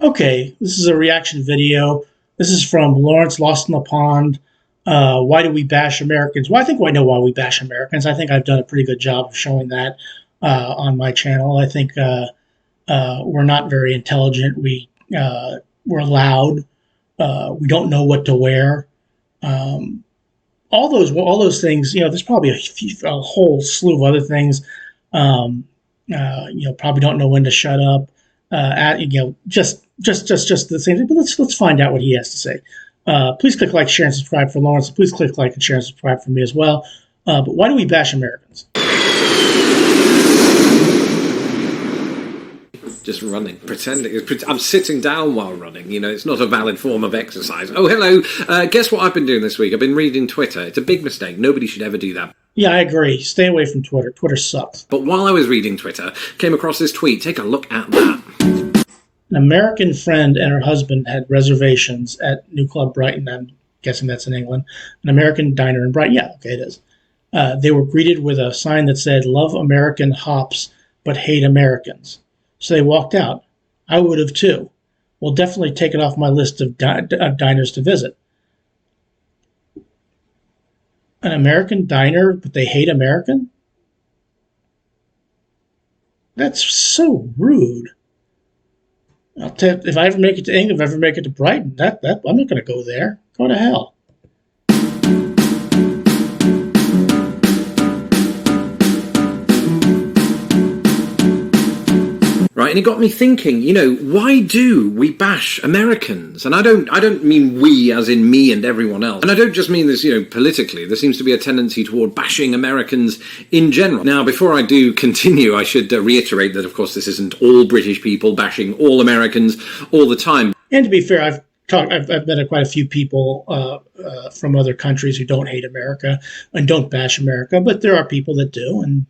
Okay, this is a reaction video. This is from Lawrence Lost in the Pond. Why do we bash Americans? Well, I think I know why we bash Americans. I think I've done a pretty good job of showing that on my channel. I think we're not very intelligent. We're loud. We don't know what to wear. All those things. There's probably a whole slew of other things. Probably don't know when to shut up. Just the same thing. But let's find out what he has to say. Please click like, share, and subscribe for Lawrence. Please click like and share and subscribe for me as well. But why do we bash Americans? Just running, pretending. I'm sitting down while running. It's not a valid form of exercise. Oh, hello. Guess what I've been doing this week? I've been reading Twitter. It's a big mistake. Nobody should ever do that. Yeah, I agree. Stay away from Twitter. Twitter sucks. But while I was reading Twitter, came across this tweet. Take a look at that. An American friend and her husband had reservations at New Club Brighton. I'm guessing that's in England. An American diner in Brighton. Yeah, okay, it is. They were greeted with a sign that said, "Love American hops, but hate Americans." So they walked out. I would have too. We'll definitely take it off my list of diners to visit. An American diner, but they hate American? That's so rude. I'll tell you, if I ever make it to England, if I ever make it to Brighton, I'm not going to go there. Go to hell. Right, and it got me thinking, why do we bash Americans? And I don't mean we as in me and everyone else. And I don't just mean this, politically. There seems to be a tendency toward bashing Americans in general. Now, before I do continue, I should reiterate that, of course, this isn't all British people bashing all Americans all the time. And to be fair, I've met quite a few people from other countries who don't hate America and don't bash America, but there are people that do, and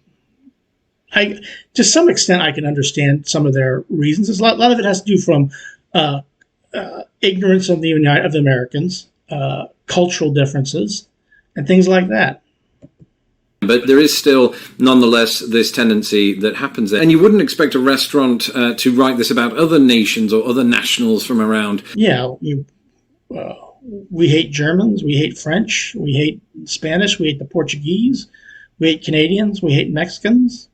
to some extent, I can understand some of their reasons. A lot of it has to do from ignorance of the Americans, cultural differences, and things like that. But there is still, nonetheless, this tendency that happens there. And you wouldn't expect a restaurant to write this about other nations or other nationals from around. Yeah, we hate Germans, we hate French, we hate Spanish, we hate the Portuguese, we hate Canadians, we hate Mexicans.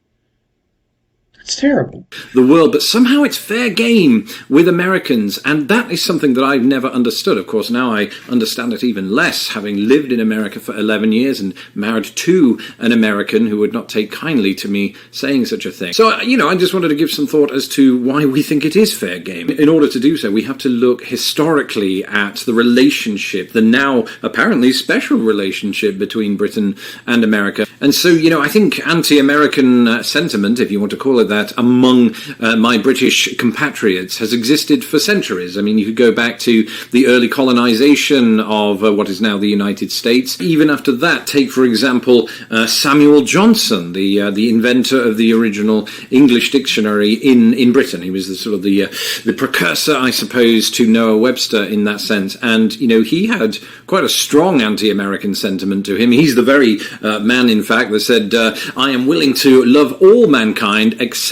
It's terrible. The world, but somehow it's fair game with Americans, and that is something that I've never understood. Of course, now I understand it even less, having lived in America for 11 years and married to an American who would not take kindly to me saying such a thing. So, I just wanted to give some thought as to why we think it is fair game. In order to do so, we have to look historically at the relationship, the now apparently special relationship between Britain and America. And so, I think anti-American sentiment, if you want to call it that, among my British compatriots has existed for centuries. I mean, you could go back to the early colonization of what is now the United States. Even after that, take, for example, Samuel Johnson, the inventor of the original English dictionary in Britain. He was the precursor, I suppose, to Noah Webster in that sense. And, he had quite a strong anti-American sentiment to him. He's the very man, in fact, that said, I am willing to love all mankind except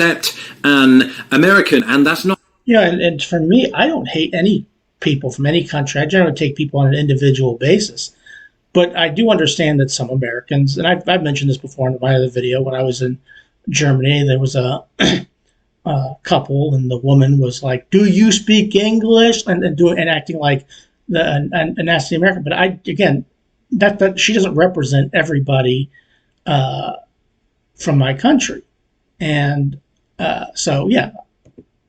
an American, and that's not... Yeah, and for me, I don't hate any people from any country. I generally take people on an individual basis. But I do understand that some Americans, and I've mentioned this before in my other video, when I was in Germany, there was a couple, and the woman was like, "Do you speak English?" and acting like a nasty American. But that she doesn't represent everybody from my country. And so, yeah.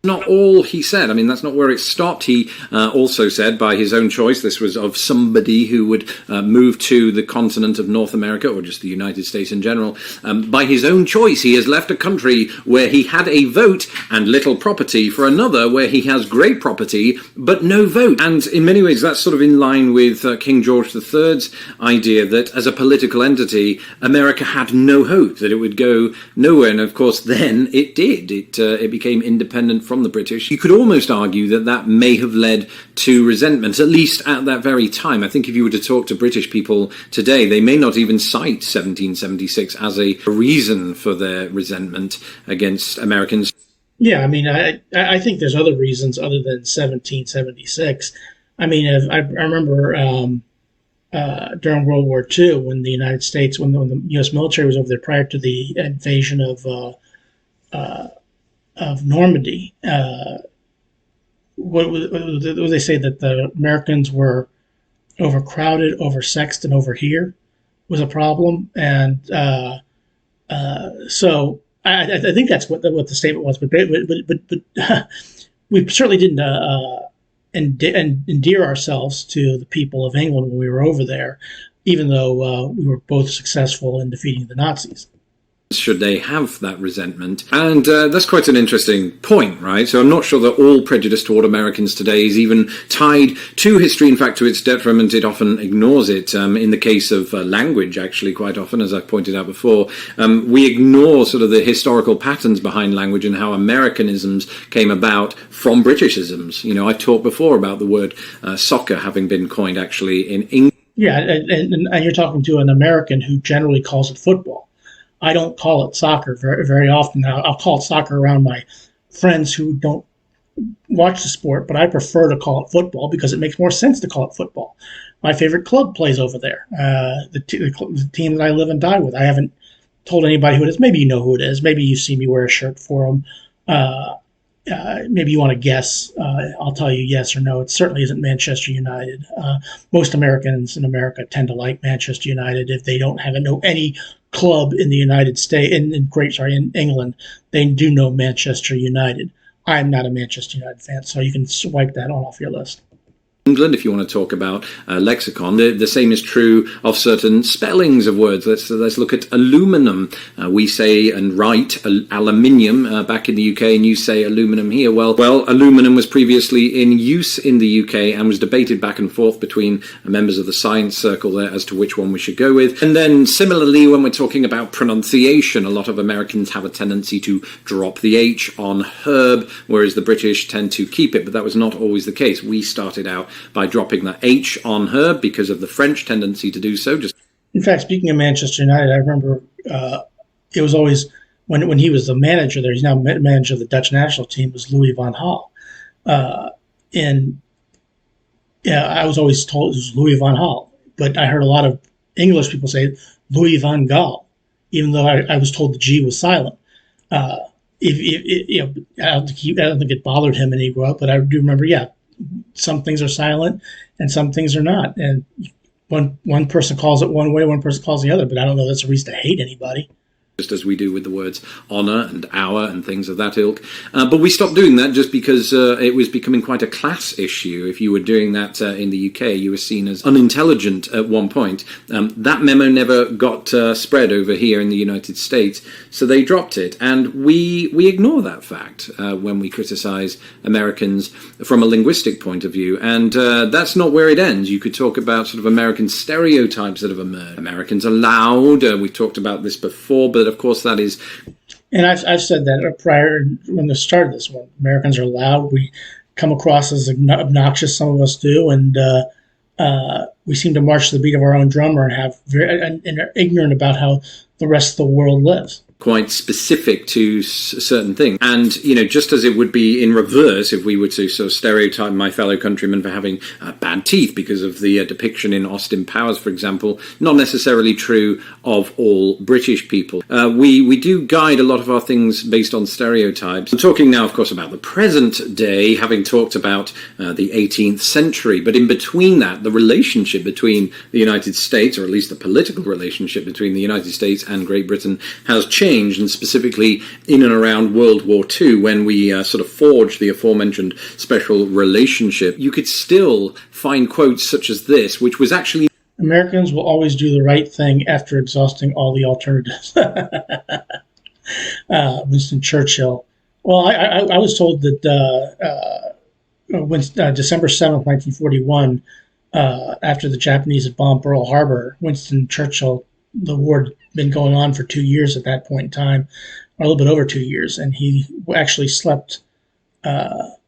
Not all he said. I mean, that's not where it stopped. He also said, by his own choice, this was of somebody who would move to the continent of North America, or just the United States in general. By his own choice, he has left a country where he had a vote and little property for another where he has great property but no vote. And in many ways, that's sort of in line with King George III's idea that as a political entity, America had no hope, that it would go nowhere. And of course, then it did. It became independent from the British. You could almost argue that that may have led to resentment, at least at that very time. I think if you were to talk to British people today, they may not even cite 1776 as a reason for their resentment against Americans. Yeah, I mean, I think there's other reasons other than 1776. I mean, I remember during World War II when the United States, when the U.S. military was over there prior to the invasion of Normandy. What they say that the Americans were overcrowded, oversexed, and over here was a problem, and so I think that's what the statement was. But we certainly didn't endear ourselves to the people of England when we were over there, even though we were both successful in defeating the Nazis. Should they have that resentment? And that's quite an interesting point, right? So I'm not sure that all prejudice toward Americans today is even tied to history. In fact, to its detriment, it often ignores it. In the case of language, actually, quite often, as I pointed out before, we ignore sort of the historical patterns behind language and how Americanisms came about from Britishisms. You know, I talked before about the word soccer having been coined actually in English. Yeah, and you're talking to an American who generally calls it football. I don't call it soccer very often. I'll call it soccer around my friends who don't watch the sport, but I prefer to call it football because it makes more sense to call it football. My favorite club plays over there, the team that I live and die with. I haven't told anybody who it is. Maybe you know who it is. Maybe you see me wear a shirt for them. Maybe you want to guess. I'll tell you yes or no. It certainly isn't Manchester United. Most Americans in America tend to like Manchester United if they don't know any club in the United States, in England. They do know Manchester United. I'm not a Manchester United fan, so you can swipe that off your list. England, if you want to talk about lexicon. The same is true of certain spellings of words. Let's look at aluminum. We say and write aluminium back in the UK, and you say aluminum here. Well, aluminum was previously in use in the UK and was debated back and forth between members of the science circle there as to which one we should go with. And then similarly, when we're talking about pronunciation, a lot of Americans have a tendency to drop the H on herb, whereas the British tend to keep it, but that was not always the case. We started out by dropping the H on her because of the French tendency to do so. In fact, speaking of Manchester United, I remember it was always when he was the manager there. He's now manager of the Dutch national team. Was Louis van Gaal, and I was always told it was Louis van Gaal, but I heard a lot of English people say Louis van Gaal, even though I was told the G was silent. I don't think it bothered him when he grew up, but I do remember, some things are silent and some things are not. And one person calls it one way, one person calls it the other, but I don't know that's a reason to hate anybody. Just as we do with the words honour and our and things of that ilk. But we stopped doing that just because it was becoming quite a class issue. If you were doing that in the UK, you were seen as unintelligent at one point. That memo never got spread over here in the United States, so they dropped it. And we ignore that fact when we criticise Americans from a linguistic point of view. And that's not where it ends. You could talk about sort of American stereotypes that have emerged. Americans are loud. We've talked about this before, but of course that is. And I've said that prior when the start of this one. Americans are loud. We come across as obnoxious. Some of us do, and we seem to march to the beat of our own drummer and are ignorant about how the rest of the world lives. Quite specific to certain things. And, just as it would be in reverse if we were to sort of stereotype my fellow countrymen for having bad teeth because of the depiction in Austin Powers, for example, not necessarily true of all British people. We do guide a lot of our things based on stereotypes. I'm talking now, of course, about the present day, having talked about the 18th century. But in between that, the relationship between the United States, or at least the political relationship between the United States and Great Britain, has changed, and specifically in and around World War II, when we sort of forged the aforementioned special relationship. You could still find quotes such as this, which was actually... Americans will always do the right thing after exhausting all the alternatives. Winston Churchill. Well, I was told that December 7th, 1941, after the Japanese had bombed Pearl Harbor, Winston Churchill, the war had been going on for 2 years at that point in time, or a little bit over 2 years, and he actually slept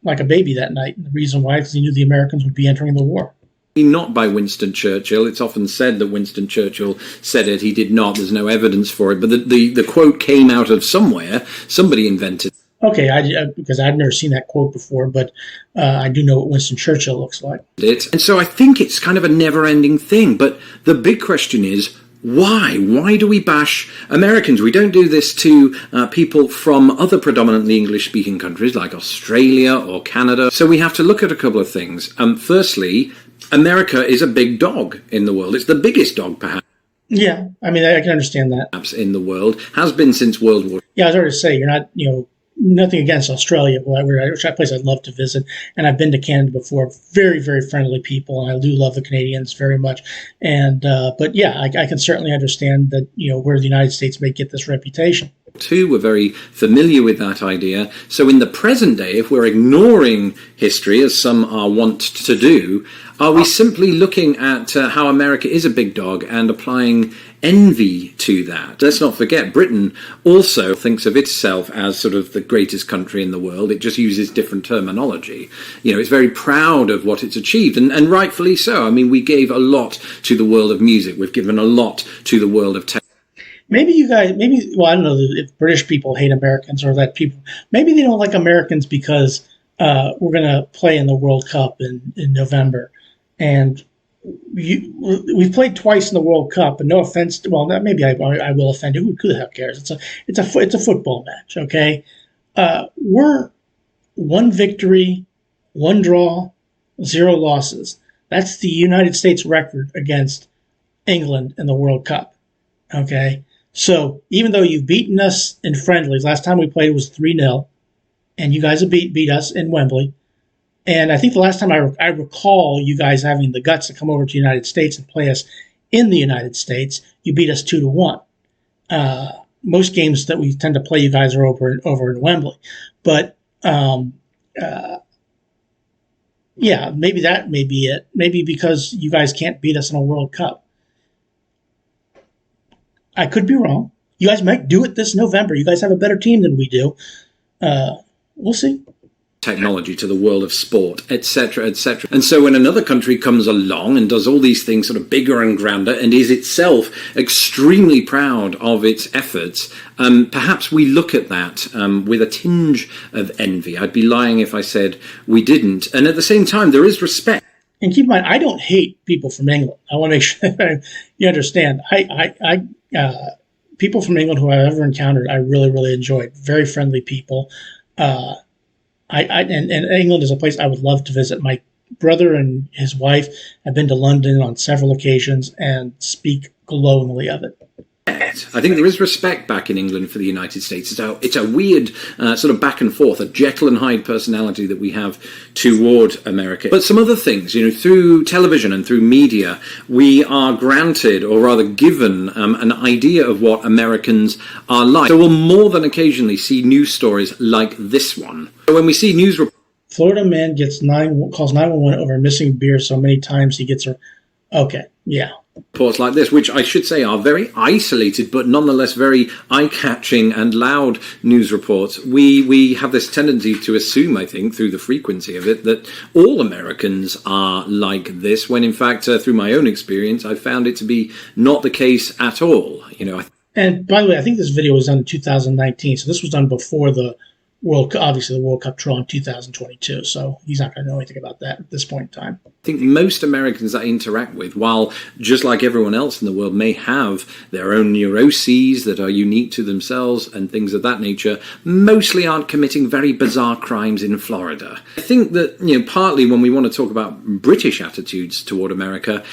like a baby that night. And the reason why, because he knew the Americans would be entering the war. Not by Winston Churchill. It's often said that Winston Churchill said it. He did not. There's no evidence for it. But the quote came out of somewhere. Somebody invented. Okay, because I've never seen that quote before, but I do know what Winston Churchill looks like. And so I think it's kind of a never-ending thing. But the big question is, why? Why do we bash Americans? We don't do this to people from other predominantly English-speaking countries like Australia or Canada. So we have to look at a couple of things. Firstly, America is a big dog in the world. It's the biggest dog, perhaps. Yeah, I mean, I can understand that. Perhaps in the world, has been since World War. Yeah, I was already to say, you're not, nothing against Australia, which is a place I'd love to visit. And I've been to Canada before. Very, very friendly people, and I do love the Canadians very much. And but yeah, I can certainly understand that where the United States may get this reputation. Too, we're very familiar with that idea. So in the present day, if we're ignoring history, as some are wont to do, are we simply looking at how America is a big dog and applying envy to that? Let's not forget, Britain also thinks of itself as sort of the greatest country in the world. It just uses different terminology. It's very proud of what it's achieved, and rightfully so. I mean, we gave a lot to the world of music. We've given a lot to the world of tech. Maybe you guys, well, I don't know if British people hate Americans or that people, maybe they don't like Americans because we're going to play in the World Cup in November. And we've played twice in the World Cup, and no offense, maybe I will offend you. Who the hell cares? It's a football match, okay? We're 1 victory, 1 draw, 0 losses. That's the United States record against England in the World Cup, okay? So even though you've beaten us in friendlies, last time we played was 3-0, and you guys have beat us in Wembley. And I think the last time I recall you guys having the guts to come over to the United States and play us in the United States, you beat us 2-1. Most games that we tend to play you guys are over in Wembley. But yeah, maybe that may be it. Maybe because you guys can't beat us in a World Cup. I could be wrong. You guys might do it this November. You guys have a better team than we do. We'll see. Technology to the world of sport, etc., etc. And so when another country comes along and does all these things sort of bigger and grander and is itself extremely proud of its efforts, perhaps we look at that with a tinge of envy. I'd be lying if I said we didn't. And at the same time, there is respect. And keep in mind, I don't hate people from England. I want to make sure you understand. People from England who I've ever encountered, I really, really enjoyed. Very friendly people. And England is a place I would love to visit. My brother and his wife have been to London on several occasions and speak glowingly of it. I think there is respect back in England for the United States. It's a weird sort of back and forth, a Jekyll and Hyde personality that we have toward America. But some other things, through television and through media, we are granted, or rather given, an idea of what Americans are like. So we'll more than occasionally see news stories like this one. So when we see news reports, Florida man calls 911 over missing beer so many times he gets her. Okay, yeah. Reports like this, which I should say are very isolated but nonetheless very eye-catching and loud news reports, we have this tendency to assume, I think, through the frequency of it, that all Americans are like this, when in fact, through my own experience, I found it to be not the case at all. And by the way, I think this video was done in 2019, so this was done before the World Cup draw in 2022, so he's not going to know anything about that at this point in time. I think most Americans I interact with, while just like everyone else in the world may have their own neuroses that are unique to themselves and things of that nature, mostly aren't committing very bizarre crimes in Florida. I think that, partly when we want to talk about British attitudes toward America,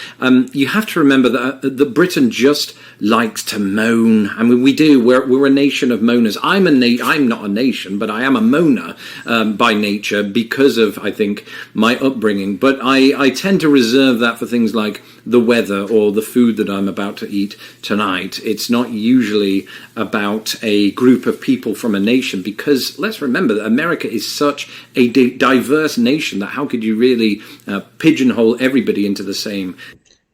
you have to remember that Britain just likes to moan. I mean, we do. We're a nation of moaners. I'm not a nation, but I am a moaner by nature because of, I think, my upbringing. But I tend to reserve that for things like the weather or the food that I'm about to eat tonight. It's not usually about a group of people from a nation, because let's remember that America is such a diverse nation that how could you really pigeonhole everybody into the same?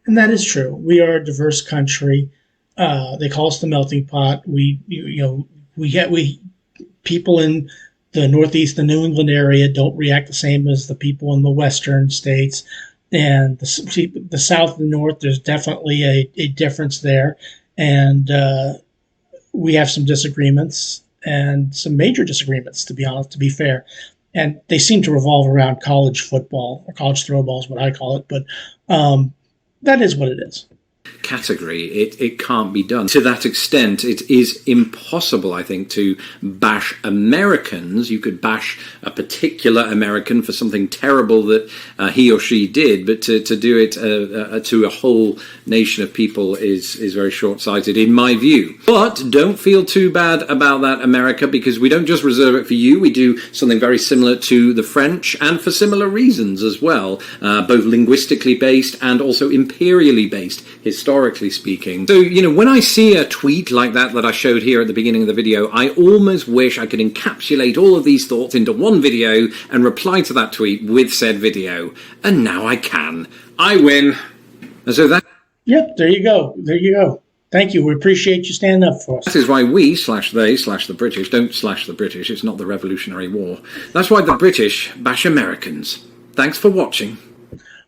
And that is true. We are a diverse country. They call us the melting pot. People in the Northeast, the New England area don't react the same as the people in the Western states. And the South and North, there's definitely a difference there. And we have some disagreements. and some major disagreements, to be honest, to be fair. And they seem to revolve around college football, or college throw ball is what I call it. But that is what it is. Category, it can't be done. To that extent, it is impossible, I think, to bash Americans. You could bash a particular American for something terrible that he or she did, but to do it to a whole nation of people is very short-sighted, in my view. But don't feel too bad about that, America, because we don't just reserve it for you. We do something very similar to the French, and for similar reasons as well, both linguistically based and also imperially based, historically speaking. So, when I see a tweet like that I showed here at the beginning of the video, I almost wish I could encapsulate all of these thoughts into one video and reply to that tweet with said video. And now I can. I win. And so that... Yep, there you go. There you go. Thank you. We appreciate you standing up for us. That is why we /they/the British don't slash the British. It's not the Revolutionary War. That's why the British bash Americans. Thanks for watching.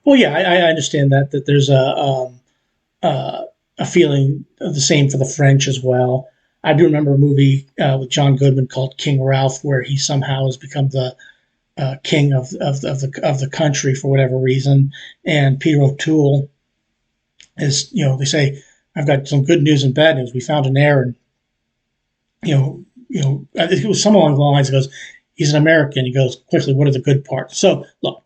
Well, yeah, I understand that there's a feeling of the same for the French as well. I do remember a movie with John Goodman called King Ralph, where he somehow has become the king of the country for whatever reason. And Peter O'Toole is, they say, I've got some good news and bad news. We found an heir, and I think it was something along the lines. He goes, he's an American. He goes, quickly, what are the good parts? So look,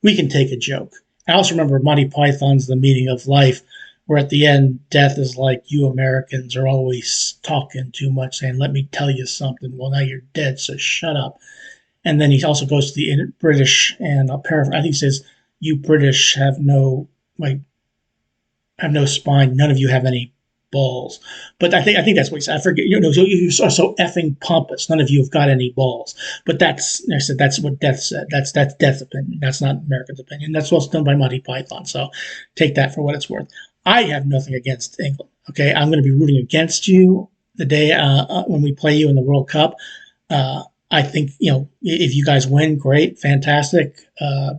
we can take a joke. I also remember Monty Python's The Meaning of Life, where at the end, Death is like, you Americans are always talking too much, saying, let me tell you something. Well, now you're dead, so shut up. And then he also goes to the British, and I'll paraphrase, I think he says, you British have no spine. None of you have any balls. But I think that's what he said. I forget, you are so effing pompous. None of you have got any balls. But that's what Death said. That's Death's opinion. That's not America's opinion. That's what's done by Monty Python. So take that for what it's worth. I have nothing against England. Okay, I'm going to be rooting against you the day when we play you in the World Cup. I think if you guys win, great, fantastic.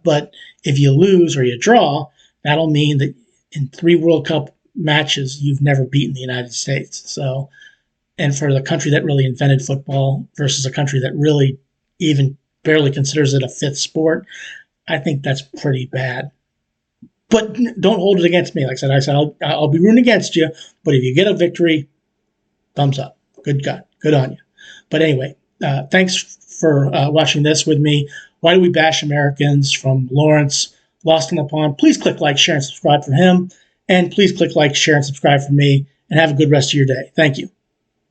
But if you lose or you draw, that'll mean that in 3 World Cup matches you've never beaten the United States. So, and for the country that really invented football versus a country that really even barely considers it a 5th sport, I think that's pretty bad. But don't hold it against me. Like I said, I'll be rooting against you. But if you get a victory, thumbs up. Good God. Good on you. But anyway, thanks for watching this with me. Why do we bash Americans? From Lawrence, Lost in the Pond. Please click like, share, and subscribe for him. And please click like, share, and subscribe for me. And have a good rest of your day. Thank you.